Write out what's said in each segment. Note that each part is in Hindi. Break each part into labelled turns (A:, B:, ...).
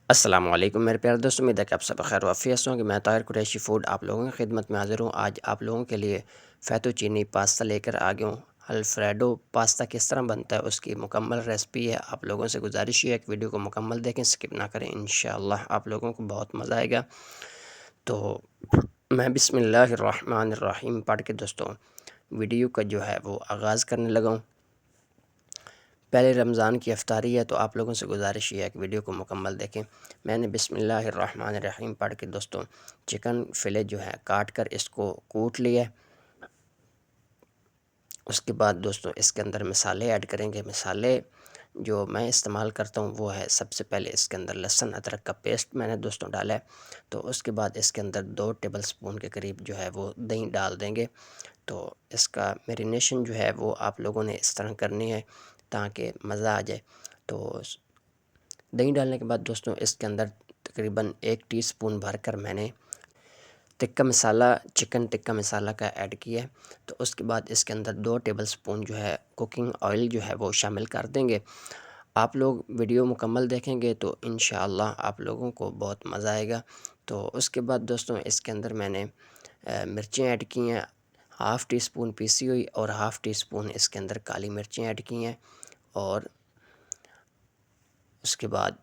A: अस्सलामुअलैकुम मेरे प्यारे दोस्तों, उम्मीद है कि आप सब खैर वाफियत होंगे। मैं ताहिर कुरैशी फूड आप लोगों की खिदमत में हाजिर हूँ। आज आप लोगों के लिए फ़ेतुचीनी पास्ता लेकर आ गया हूँ। अल्फ्रेडो पास्ता किस तरह बनता है उसकी मुकम्मल रेसिपी है। आप लोगों से गुजारिश है कि वीडियो को मुकम्मल देखें, स्किप ना करें। इंशाअल्लाह आप लोगों को बहुत मज़ा आएगा। तो मैं बिस्मिल्लाहिर्रहमानिर्रहीम पढ़ के दोस्तों वीडियो का जो है वो आगाज़ करने लगा हूँ। पहले रमज़ान की इफ्तारी है, तो आप लोगों से गुजारिश ये है कि वीडियो को मुकम्मल देखें। मैंने बिस्मिल्लाहिर्रहमानिर्रहीम पढ़ के दोस्तों चिकन फ़िले जो है काट कर इसको कूट लिया है। उसके बाद दोस्तों इसके अंदर मसाले ऐड करेंगे। मसाले जो मैं इस्तेमाल करता हूँ वो है, सबसे पहले इसके अंदर लहसुन अदरक का पेस्ट मैंने दोस्तों डाला है। तो उसके बाद इसके अंदर 2 टेबल स्पून के करीब जो है वो दही डाल देंगे। तो इसका मैरिनेशन जो है वो आप लोगों ने इस तरह करनी है ताकि मज़ा आ जाए। तो दही डालने के बाद दोस्तों इसके अंदर तकरीबन 1 टीस्पून भरकर मैंने टिक्का मसाला, चिकन टिक्का मसाला का ऐड किया है। तो उसके बाद इसके अंदर 2 टेबल स्पून जो है कुकिंग ऑयल जो है वो शामिल कर देंगे। आप लोग वीडियो मुकम्मल देखेंगे तो इंशाअल्लाह आप लोगों को बहुत मज़ा आएगा। तो उसके बाद दोस्तों इसके अंदर मैंने मिर्चें ऐड की हैं, हाफ़ टी स्पून पीसी हुई और हाफ़ टी स्पून इसके अंदर काली मिर्चें ऐड की हैं। और उसके बाद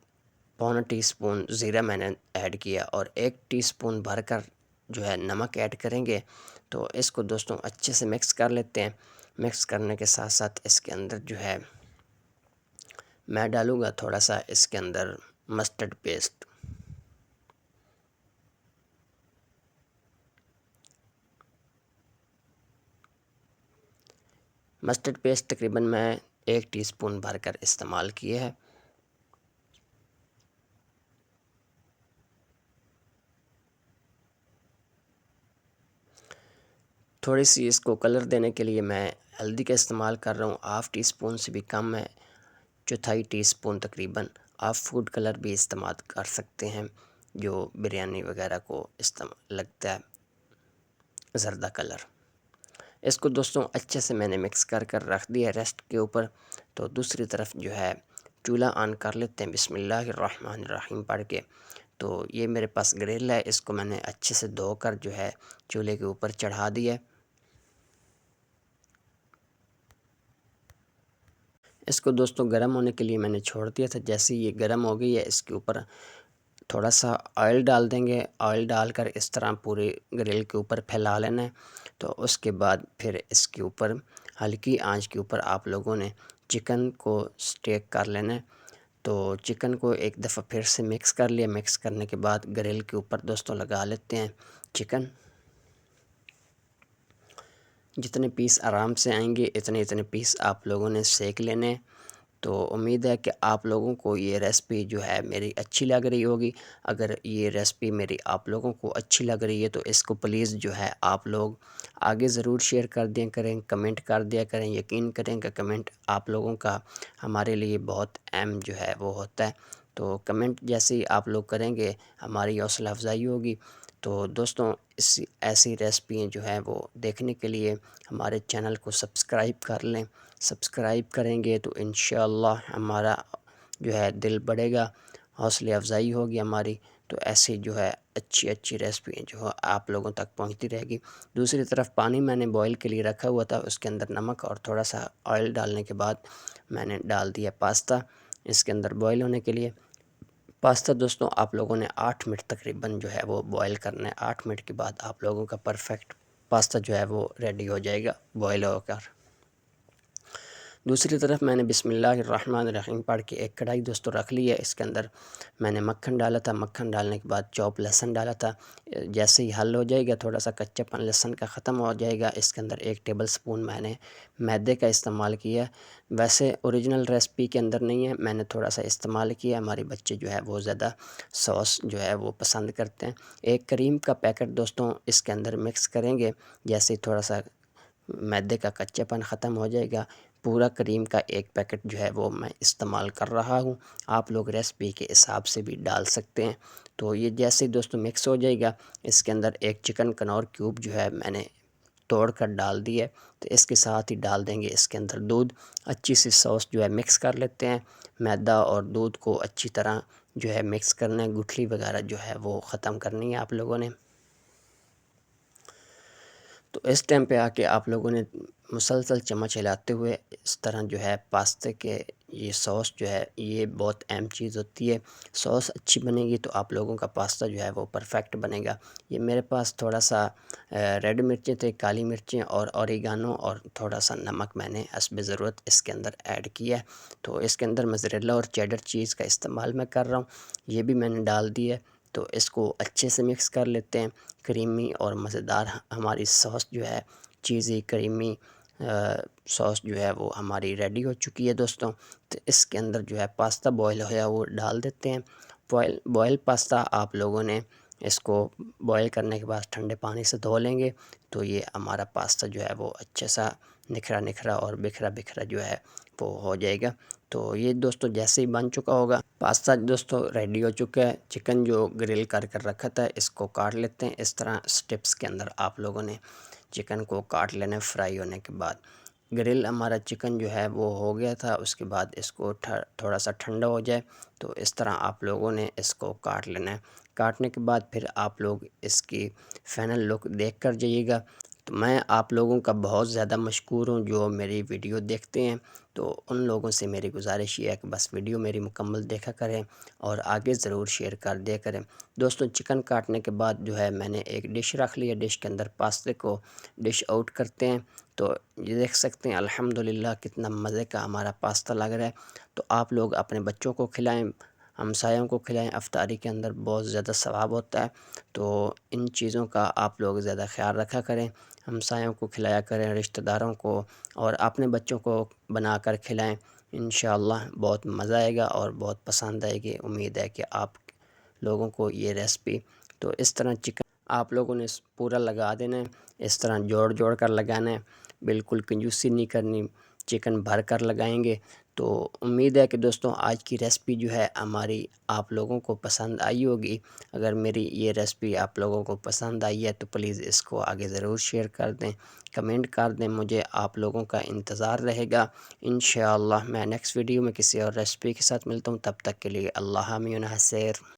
A: पौना टीस्पून ज़ीरा मैंने ऐड किया और 1 टीस्पून भरकर जो है नमक ऐड करेंगे। तो इसको दोस्तों अच्छे से मिक्स कर लेते हैं। मिक्स करने के साथ साथ इसके अंदर जो है मैं डालूँगा थोड़ा सा इसके अंदर मस्टर्ड पेस्ट। मस्टर्ड पेस्ट तकरीबन मैं 1 टीस्पून भरकर इस्तेमाल किए है। थोड़ी सी इसको कलर देने के लिए मैं हल्दी का इस्तेमाल कर रहा हूँ, हाफ़ टी स्पून से भी कम है, चौथाई टीस्पून तकरीबन। आप फूड कलर भी इस्तेमाल कर सकते हैं जो बिरयानी वगैरह को इस्तेमाल लगता है, ज़र्दा कलर। इसको दोस्तों अच्छे से मैंने मिक्स कर कर रख दिया रेस्ट के ऊपर। तो दूसरी तरफ जो है चूल्हा ऑन कर लेते हैं बिस्मिल्लाहिर्रहमानिर्रहीम पढ़ के। तो ये मेरे पास ग्रिल है, इसको मैंने अच्छे से धोकर जो है चूल्हे के ऊपर चढ़ा दिया। इसको दोस्तों गर्म होने के लिए मैंने छोड़ दिया था। जैसे ही ये गर्म हो गई है, इसके ऊपर थोड़ा सा ऑयल डाल देंगे। ऑयल डालकर इस तरह पूरे ग्रिल के ऊपर फैला लेना है। तो उसके बाद फिर इसके ऊपर हल्की आंच के ऊपर आप लोगों ने चिकन को स्टेक कर लेना है। तो चिकन को एक दफ़ा फिर से मिक्स कर लिया। मिक्स करने के बाद ग्रिल के ऊपर दोस्तों लगा लेते हैं चिकन। जितने पीस आराम से आएंगे इतने इतने पीस आप लोगों ने सेक लेने हैं। तो उम्मीद है कि आप लोगों को ये रेसिपी जो है मेरी अच्छी लग रही होगी। अगर ये रेसिपी मेरी आप लोगों को अच्छी लग रही है तो इसको प्लीज़ जो है आप लोग आगे ज़रूर शेयर कर दिया करें, कमेंट कर दिया करें। यकीन करें कि कमेंट आप लोगों का हमारे लिए बहुत अहम जो है वो होता है। तो कमेंट जैसे ही आप लोग करेंगे हमारी हौसला अफजाई होगी। तो दोस्तों इस ऐसी रेसिपी जो है वो देखने के लिए हमारे चैनल को सब्सक्राइब कर लें। सब्सक्राइब करेंगे तो इंशाअल्लाह हमारा जो है दिल बढ़ेगा, हौसला अफजाई होगी हमारी। तो ऐसी जो है अच्छी अच्छी रेसिपी जो है आप लोगों तक पहुंचती रहेगी। दूसरी तरफ पानी मैंने बॉईल के लिए रखा हुआ था, उसके अंदर नमक और थोड़ा सा ऑयल डालने के बाद मैंने डाल दिया पास्ता इसके अंदर बॉईल होने के लिए। पास्ता दोस्तों आप लोगों ने 8 मिनट तकरीबन जो है वो बॉईल करना है। 8 मिनट के बाद आप लोगों का परफेक्ट पास्ता जो है वो रेडी हो जाएगा बॉईल होकर। दूसरी तरफ मैंने बिस्मिल्लाहिर्रहमानिर्रहीम पढ़ के एक कढ़ाई दोस्तों रख ली है। इसके अंदर मैंने मक्खन डाला था। मक्खन डालने के बाद चॉप लहसुन डाला था। जैसे ही हल हो जाएगा, थोड़ा सा कच्चापन लहसुन का ख़त्म हो जाएगा, इसके अंदर 1 टेबल स्पून मैंने मैदे का इस्तेमाल किया। वैसे ओरिजिनल रेसिपी के अंदर नहीं है, मैंने थोड़ा सा इस्तेमाल किया। हमारे बच्चे जो है वो ज़्यादा सॉस जो है वो पसंद करते हैं। एक क्रीम का पैकेट दोस्तों इसके अंदर मिक्स करेंगे। जैसे ही थोड़ा सा मैदे का कच्चापन ख़त्म हो जाएगा, पूरा क्रीम का 1 पैकेट जो है वो मैं इस्तेमाल कर रहा हूँ। आप लोग रेसिपी के हिसाब से भी डाल सकते हैं। तो ये जैसे ही दोस्तों मिक्स हो जाएगा, इसके अंदर 1 चिकन कनौर क्यूब जो है मैंने तोड़ कर डाल दी है। तो इसके साथ ही डाल देंगे इसके अंदर दूध। अच्छी सी सॉस जो है मिक्स कर लेते हैं। मैदा और दूध को अच्छी तरह जो है मिक्स करना है, गुठली वगैरह जो है वो ख़त्म करनी है आप लोगों ने। तो इस टाइम पे आके आप लोगों ने मुसलसल चम्मच हिलाते हुए इस तरह जो है पास्ते के ये सॉस जो है ये बहुत अहम चीज़ होती है। सॉस अच्छी बनेगी तो आप लोगों का पास्ता जो है वो परफेक्ट बनेगा। ये मेरे पास थोड़ा सा रेड मिर्चें थे, काली मिर्चें और ओरिगानो और थोड़ा सा नमक मैंने हस्ब ज़रूरत इसके अंदर ऐड किया है। तो इसके अंदर मोज़रेला और चेडर चीज़ का इस्तेमाल मैं कर रहा हूँ, ये भी मैंने डाल दी है। तो इसको अच्छे से मिक्स कर लेते हैं। क्रीमी और मज़ेदार हमारी सॉस जो है, चीज़ी क्रीमी सॉस जो है वो हमारी रेडी हो चुकी है दोस्तों। तो इसके अंदर जो है पास्ता बॉयल होया वो डाल देते हैं। बॉयल पास्ता आप लोगों ने इसको बॉयल करने के बाद ठंडे पानी से धो लेंगे तो ये हमारा पास्ता जो है वो अच्छे सा निखरा निखरा और बिखरा बिखरा जो है वो हो जाएगा। तो ये दोस्तों जैसे ही बन चुका होगा पास्ता दोस्तों रेडी हो चुका है। चिकन जो ग्रिल कर कर रखा था इसको काट लेते हैं। इस तरह स्टेप्स के अंदर आप लोगों ने चिकन को काट लेना है फ्राई होने के बाद। ग्रिल हमारा चिकन जो है वो हो गया था, उसके बाद इसको थोड़ा सा ठंडा हो जाए तो इस तरह आप लोगों ने इसको काट लेना है। काटने के बाद फिर आप लोग इसकी फाइनल लुक देख कर जाइएगा। तो मैं आप लोगों का बहुत ज़्यादा मशकूर हूँ जो मेरी वीडियो देखते हैं। तो उन लोगों से मेरी गुजारिश ये है कि बस वीडियो मेरी मुकम्मल देखा करें और आगे ज़रूर शेयर कर दिया करें। दोस्तों चिकन काटने के बाद जो है मैंने एक डिश रख ली है, डिश के अंदर पास्ते को डिश आउट करते हैं। तो ये देख सकते हैं अल्हम्दुलिल्लाह कितना मज़े का हमारा पास्ता लग रहा है। तो आप लोग अपने बच्चों को खिलाएँ, हमसायों को खिलाएँ, इफ्तारी के अंदर बहुत ज़्यादा सवाब होता है। तो इन चीज़ों का आप लोग ज़्यादा ख़्याल रखा करें, हमसायों को खिलाया करें, रिश्तेदारों को और अपने बच्चों को बनाकर खिलाएँ। इंशाअल्लाह बहुत मज़ा आएगा और बहुत पसंद आएगी। उम्मीद है कि आप लोगों को ये रेसिपी तो इस तरह चिकन आप लोगों ने पूरा लगा देना है, इस तरह जोड़ जोड़ कर लगाना है, बिल्कुल कंजूसी नहीं करनी, चिकन भर कर लगाएंगे। तो उम्मीद है कि दोस्तों आज की रेसिपी जो है हमारी आप लोगों को पसंद आई होगी। अगर मेरी ये रेसिपी आप लोगों को पसंद आई है तो प्लीज़ इसको आगे ज़रूर शेयर कर दें, कमेंट कर दें, मुझे आप लोगों का इंतज़ार रहेगा। इंशाअल्लाह मैं नेक्स्ट वीडियो में किसी और रेसिपी के साथ मिलता हूँ, तब तक के लिए अल्लाह हामिय नस्र।